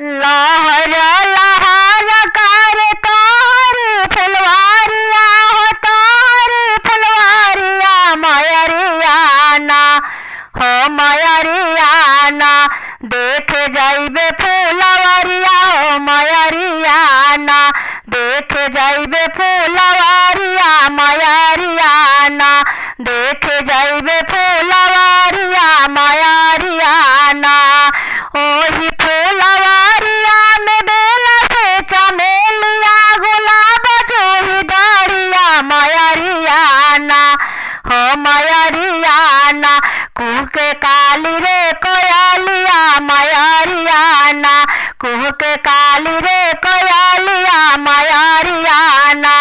लहर लहर कर तोहर फुलवारिया हो तोहर फुलवारिया मयरियाना हो मयरियाना देख जाइबे फुलवारिया हो मयरियाना देख जाइबे फुलवारिया मयरियाना देख जाइबे फुलवारिया मयरियाना ओही फुलवारिया में बेला से चमेलिया गुलाब जोही डारिया मयरियाना हो मयरियाना कुह के काली रे कोयलिया मयरियाना कुह के काली रे कोयलिया मयरियाना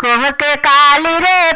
कुह के काली रे